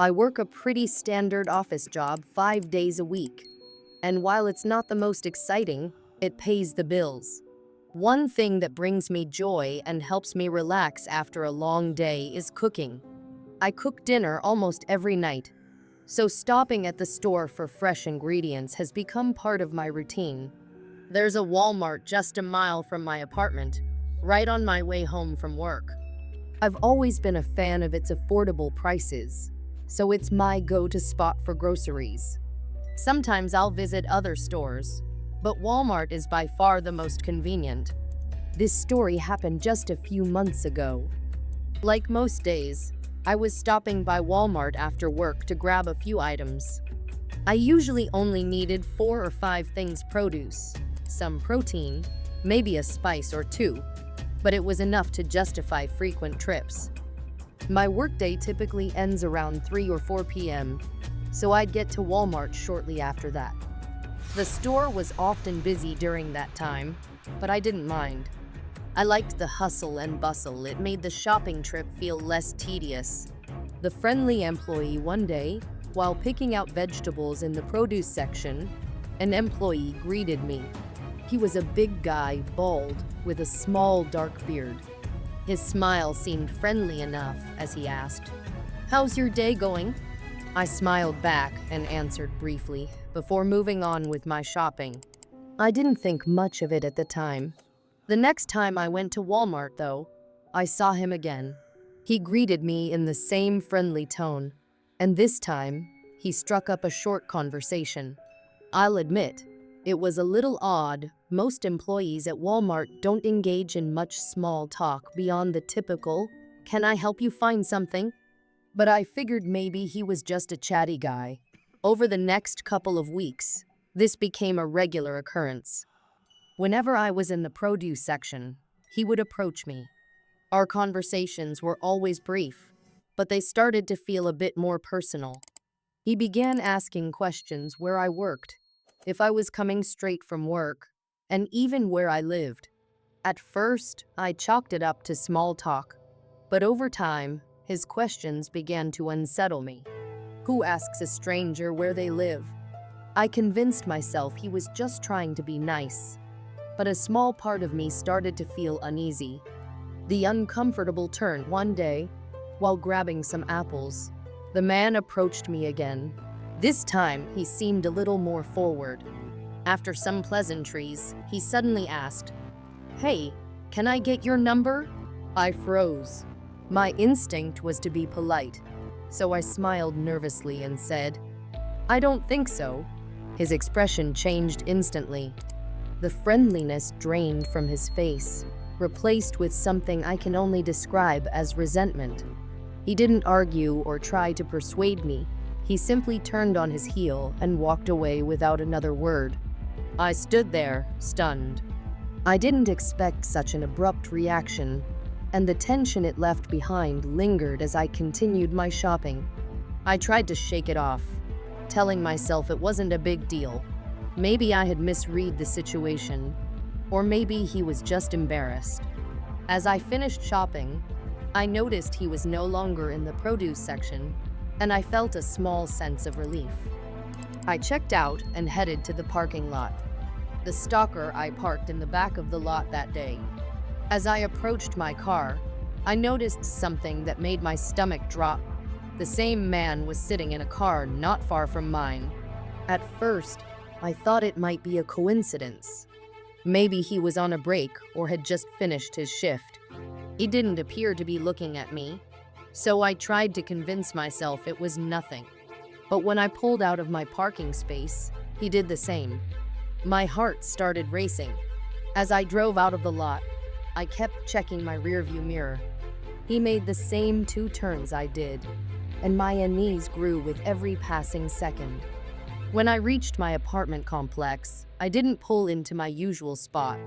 I work a pretty standard office job 5 days a week. And while it's not the most exciting, it pays the bills. One thing that brings me joy and helps me relax after a long day is cooking. I cook dinner almost every night, so stopping at the store for fresh ingredients has become part of my routine. There's a Walmart just a mile from my apartment, right on my way home from work. I've always been a fan of its affordable prices, so it's my go-to spot for groceries. Sometimes I'll visit other stores, but Walmart is by far the most convenient. This story happened just a few months ago. Like most days, I was stopping by Walmart after work to grab a few items. I usually only needed 4 or 5 things: produce, some protein, maybe a spice or two, but it was enough to justify frequent trips. My workday typically ends around 3 or 4 p.m., so I'd get to Walmart shortly after that. The store was often busy during that time, but I didn't mind. I liked the hustle and bustle. It made the shopping trip feel less tedious. The friendly employee one day, while picking out vegetables in the produce section, an employee greeted me. He was a big guy, bald, with a small dark beard. His smile seemed friendly enough as he asked, "How's your day going?" I smiled back and answered briefly before moving on with my shopping. I didn't think much of it at the time. The next time I went to Walmart, though, I saw him again. He greeted me in the same friendly tone, and this time, he struck up a short conversation. I'll admit, it was a little odd. Most employees at Walmart don't engage in much small talk beyond the typical, "Can I help you find something?" But I figured maybe he was just a chatty guy. Over the next couple of weeks, this became a regular occurrence. Whenever I was in the produce section, he would approach me. Our conversations were always brief, but they started to feel a bit more personal. He began asking questions: where I worked, if I was coming straight from work, and even where I lived. At first, I chalked it up to small talk, but over time, his questions began to unsettle me. Who asks a stranger where they live? I convinced myself he was just trying to be nice, but a small part of me started to feel uneasy. The uncomfortable turned one day, while grabbing some apples. The man approached me again. This time, he seemed a little more forward. After some pleasantries, he suddenly asked, "Hey, can I get your number?" I froze. My instinct was to be polite, so I smiled nervously and said, "I don't think so." His expression changed instantly. The friendliness drained from his face, replaced with something I can only describe as resentment. He didn't argue or try to persuade me. He simply turned on his heel and walked away without another word. I stood there, stunned. I didn't expect such an abrupt reaction, and the tension it left behind lingered as I continued my shopping. I tried to shake it off, telling myself it wasn't a big deal. Maybe I had misread the situation, or maybe he was just embarrassed. As I finished shopping, I noticed he was no longer in the produce section, and I felt a small sense of relief. I checked out and headed to the parking lot. The stalker I parked in the back of the lot that day. As I approached my car, I noticed something that made my stomach drop. The same man was sitting in a car not far from mine. At first, I thought it might be a coincidence. Maybe he was on a break or had just finished his shift. He didn't appear to be looking at me, so I tried to convince myself it was nothing. But when I pulled out of my parking space, he did the same. My heart started racing. As I drove out of the lot, I kept checking my rearview mirror. He made the same 2 turns I did, and my unease grew with every passing second. When I reached my apartment complex, I didn't pull into my usual spot.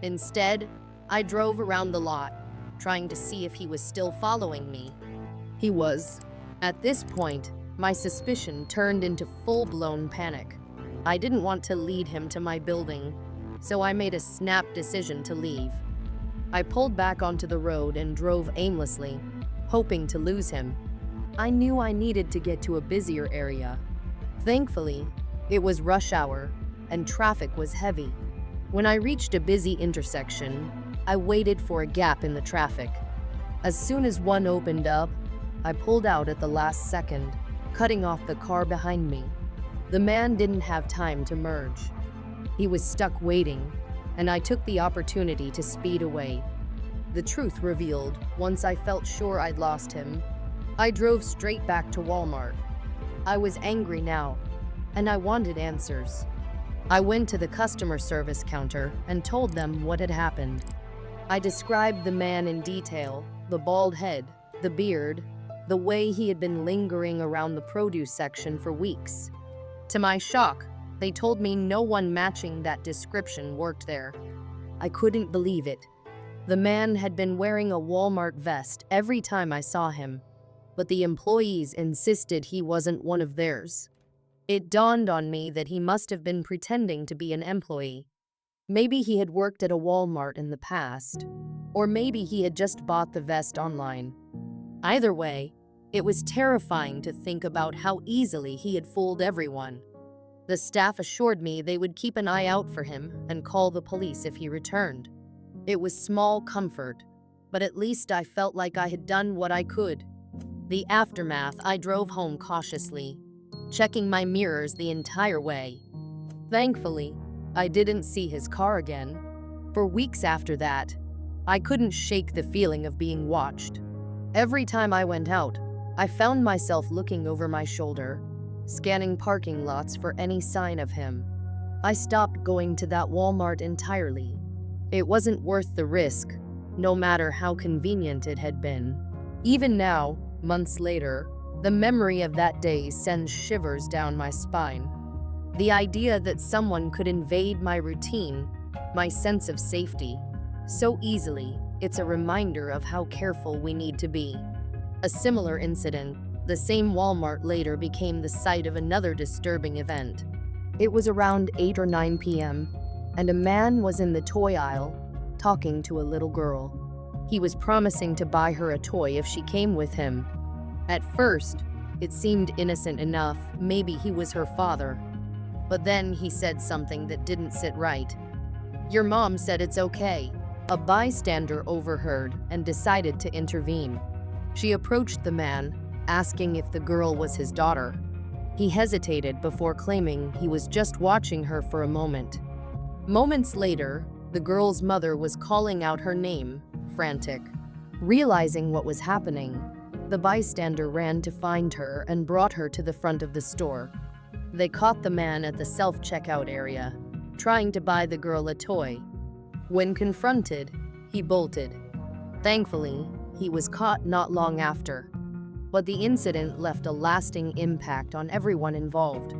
Instead, I drove around the lot, trying to see if he was still following me. He was. At this point, my suspicion turned into full-blown panic. I didn't want to lead him to my building, so I made a snap decision to leave. I pulled back onto the road and drove aimlessly, hoping to lose him. I knew I needed to get to a busier area. Thankfully, it was rush hour and traffic was heavy. When I reached a busy intersection, I waited for a gap in the traffic. As soon as one opened up, I pulled out at the last second, cutting off the car behind me. The man didn't have time to merge. He was stuck waiting, and I took the opportunity to speed away. The truth revealed once I felt sure I'd lost him. I drove straight back to Walmart. I was angry now, and I wanted answers. I went to the customer service counter and told them what had happened. I described the man in detail, the bald head, the beard, the way he had been lingering around the produce section for weeks. To my shock, they told me no one matching that description worked there. I couldn't believe it. The man had been wearing a Walmart vest every time I saw him, but the employees insisted he wasn't one of theirs. It dawned on me that he must have been pretending to be an employee. Maybe he had worked at a Walmart in the past, or maybe he had just bought the vest online. Either way, it was terrifying to think about how easily he had fooled everyone. The staff assured me they would keep an eye out for him and call the police if he returned. It was small comfort, but at least I felt like I had done what I could. The aftermath, I drove home cautiously, checking my mirrors the entire way. Thankfully, I didn't see his car again. For weeks after that, I couldn't shake the feeling of being watched. Every time I went out, I found myself looking over my shoulder, scanning parking lots for any sign of him. I stopped going to that Walmart entirely. It wasn't worth the risk, no matter how convenient it had been. Even now, months later, the memory of that day sends shivers down my spine. The idea that someone could invade my routine, my sense of safety, so easily, it's a reminder of how careful we need to be. A similar incident, the same Walmart later became the site of another disturbing event. It was around 8 or 9 p.m., and a man was in the toy aisle, talking to a little girl. He was promising to buy her a toy if she came with him. At first, it seemed innocent enough, maybe he was her father. But then he said something that didn't sit right. "Your mom said it's okay." A bystander overheard and decided to intervene. She approached the man, asking if the girl was his daughter. He hesitated before claiming he was just watching her for a moment. Moments later, the girl's mother was calling out her name, frantic. Realizing what was happening, the bystander ran to find her and brought her to the front of the store. They caught the man at the self-checkout area, trying to buy the girl a toy. When confronted, he bolted. Thankfully, he was caught not long after. But the incident left a lasting impact on everyone involved.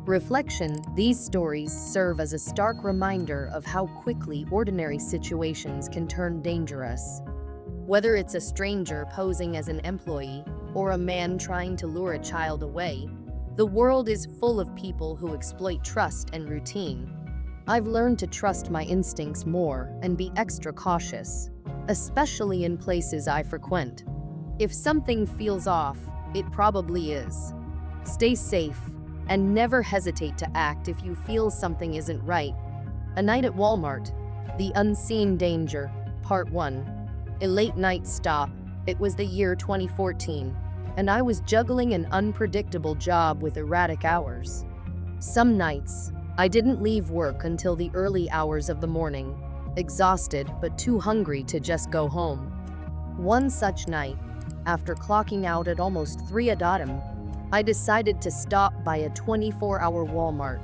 Reflection, these stories serve as a stark reminder of how quickly ordinary situations can turn dangerous. Whether it's a stranger posing as an employee or a man trying to lure a child away, the world is full of people who exploit trust and routine. I've learned to trust my instincts more and be extra cautious, especially in places I frequent. If something feels off, it probably is. Stay safe and never hesitate to act if you feel something isn't right. A Night at Walmart, The Unseen Danger, Part 1. A late night stop. It was the year 2014, and I was juggling an unpredictable job with erratic hours. Some nights, I didn't leave work until the early hours of the morning, exhausted but too hungry to just go home. One such night, after clocking out at almost 3 a.m., I decided to stop by a 24-hour Walmart.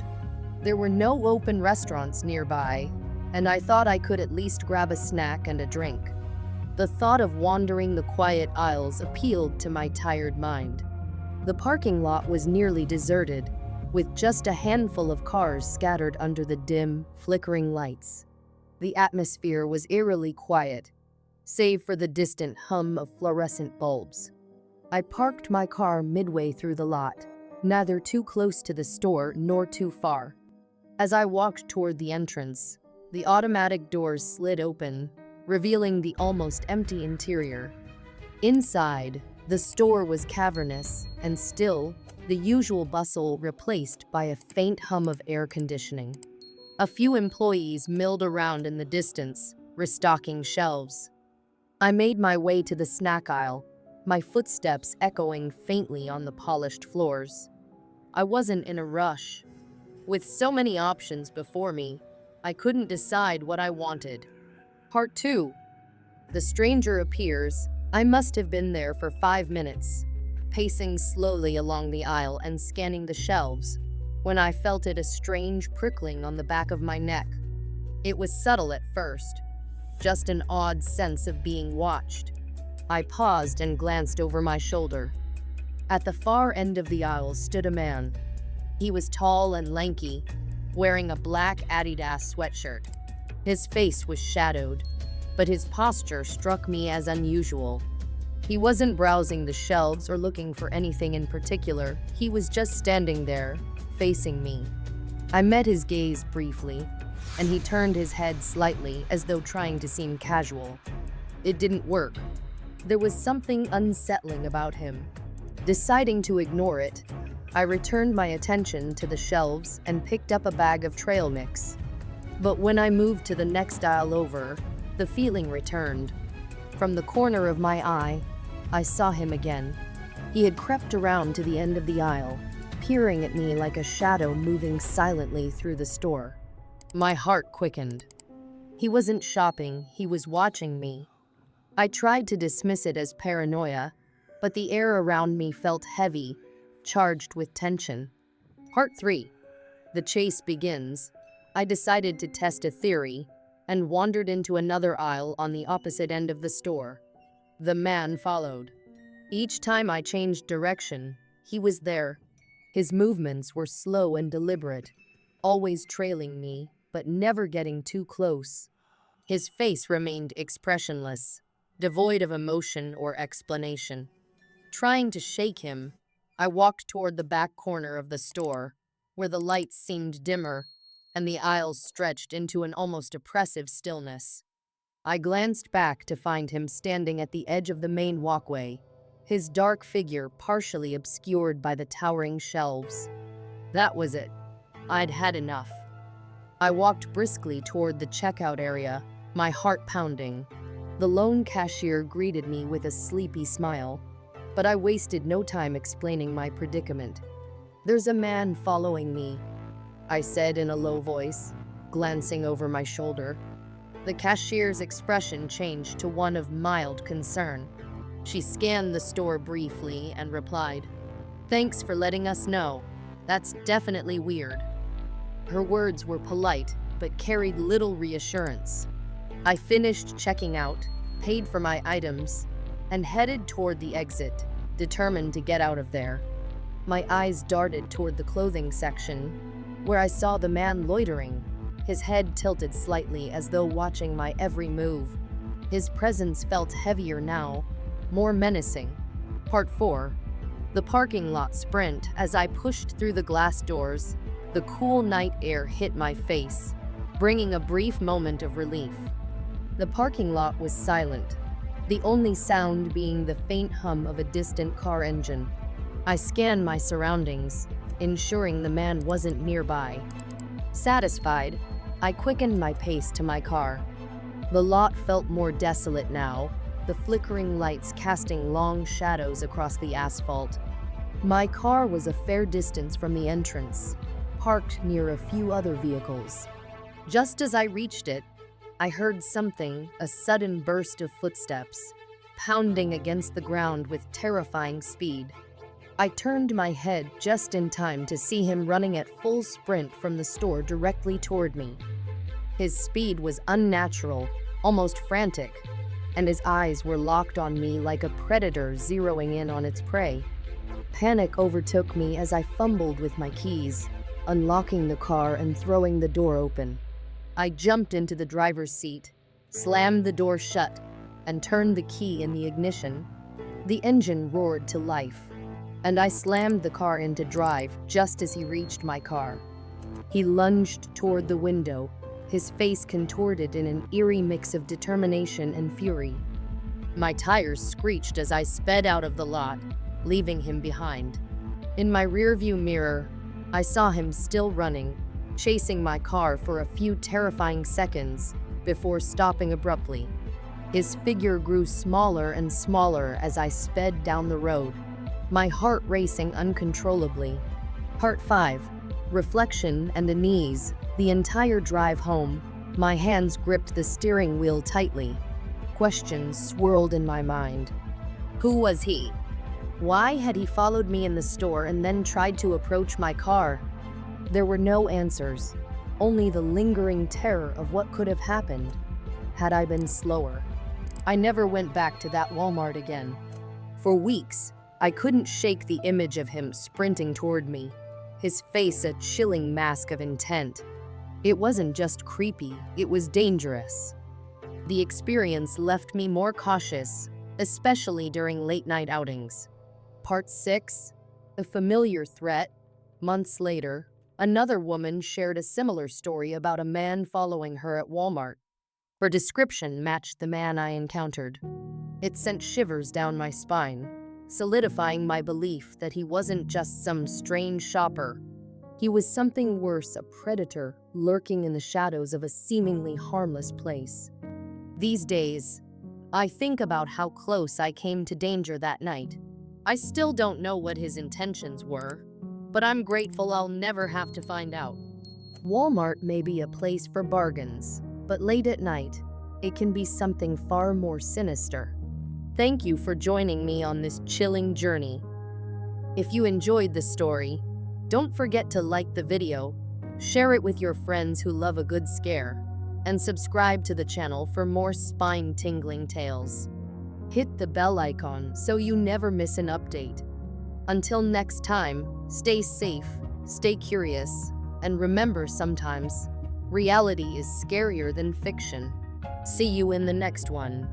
There were no open restaurants nearby, and I thought I could at least grab a snack and a drink. The thought of wandering the quiet aisles appealed to my tired mind. The parking lot was nearly deserted, with just a handful of cars scattered under the dim, flickering lights. The atmosphere was eerily quiet, save for the distant hum of fluorescent bulbs. I parked my car midway through the lot, neither too close to the store nor too far. As I walked toward the entrance, the automatic doors slid open, revealing the almost empty interior. Inside, The store was cavernous and still, the usual bustle replaced by a faint hum of air conditioning. A few employees milled around in the distance, restocking shelves. I made my way to the snack aisle, my footsteps echoing faintly on the polished floors. I wasn't in a rush. With so many options before me, I couldn't decide what I wanted. Part 2. The stranger appears. I must have been there for 5 minutes, pacing slowly along the aisle and scanning the shelves, when I felt a strange prickling on the back of my neck. It was subtle at first, just an odd sense of being watched. I paused and glanced over my shoulder. At the far end of the aisle stood a man. He was tall and lanky, wearing a black Adidas sweatshirt. His face was shadowed, but his posture struck me as unusual. He wasn't browsing the shelves or looking for anything in particular. He was just standing there, facing me. I met his gaze briefly, and he turned his head slightly as though trying to seem casual. It didn't work. There was something unsettling about him. Deciding to ignore it, I returned my attention to the shelves and picked up a bag of trail mix. But when I moved to the next aisle over, the feeling returned. From the corner of my eye, I saw him again. He had crept around to the end of the aisle, peering at me like a shadow moving silently through the store. My heart quickened. He wasn't shopping, he was watching me. I tried to dismiss it as paranoia, but the air around me felt heavy, charged with tension. Part 3. The chase begins. I decided to test a theory and wandered into another aisle on the opposite end of the store. The man followed. Each time I changed direction, he was there. His movements were slow and deliberate, always trailing me, but never getting too close. His face remained expressionless, devoid of emotion or explanation. Trying to shake him, I walked toward the back corner of the store, where the lights seemed dimmer and the aisles stretched into an almost oppressive stillness. I glanced back to find him standing at the edge of the main walkway, his dark figure partially obscured by the towering shelves. That was it. I'd had enough. I walked briskly toward the checkout area, my heart pounding. The lone cashier greeted me with a sleepy smile, but I wasted no time explaining my predicament. "There's a man following me," I said in a low voice, glancing over my shoulder. The cashier's expression changed to one of mild concern. She scanned the store briefly and replied, "Thanks for letting us know. That's definitely weird." Her words were polite, but carried little reassurance. I finished checking out, paid for my items, and headed toward the exit, determined to get out of there. My eyes darted toward the clothing section, where I saw the man loitering, his head tilted slightly as though watching my every move. His presence felt heavier now, more menacing. Part 4. The parking lot sprint. As I pushed through the glass doors, the cool night air hit my face, bringing a brief moment of relief. The parking lot was silent, the only sound being the faint hum of a distant car engine. I scanned my surroundings, ensuring the man wasn't nearby. Satisfied, I quickened my pace to my car. The lot felt more desolate now, the flickering lights casting long shadows across the asphalt. My car was a fair distance from the entrance, parked near a few other vehicles. Just as I reached it, I heard something, a sudden burst of footsteps, pounding against the ground with terrifying speed. I turned my head just in time to see him running at full sprint from the store directly toward me. His speed was unnatural, almost frantic, and his eyes were locked on me like a predator zeroing in on its prey. Panic overtook me as I fumbled with my keys, unlocking the car and throwing the door open. I jumped into the driver's seat, slammed the door shut, and turned the key in the ignition. The engine roared to life, and I slammed the car into drive just as he reached my car. He lunged toward the window, his face contorted in an eerie mix of determination and fury. My tires screeched as I sped out of the lot, leaving him behind. In my rearview mirror, I saw him still running, chasing my car for a few terrifying seconds before stopping abruptly. His figure grew smaller and smaller as I sped down the road, my heart racing uncontrollably. Part 5. Reflection and unease. The entire drive home, my hands gripped the steering wheel tightly. Questions swirled in my mind. Who was he? Why had he followed me in the store and then tried to approach my car? There were no answers, only the lingering terror of what could have happened had I been slower. I never went back to that Walmart again. For weeks, I couldn't shake the image of him sprinting toward me, his face a chilling mask of intent. It wasn't just creepy, it was dangerous. The experience left me more cautious, especially during late-night outings. Part 6. A familiar threat. Months later, another woman shared a similar story about a man following her at Walmart. Her description matched the man I encountered. It sent shivers down my spine, solidifying my belief that he wasn't just some strange shopper. He was something worse, a predator lurking in the shadows of a seemingly harmless place. These days, I think about how close I came to danger that night. I still don't know what his intentions were, but I'm grateful I'll never have to find out. Walmart may be a place for bargains, but late at night, it can be something far more sinister. Thank you for joining me on this chilling journey. If you enjoyed the story, don't forget to like the video, share it with your friends who love a good scare, and subscribe to the channel for more spine-tingling tales. Hit the bell icon so you never miss an update. Until next time, stay safe, stay curious, and remember sometimes, reality is scarier than fiction. See you in the next one.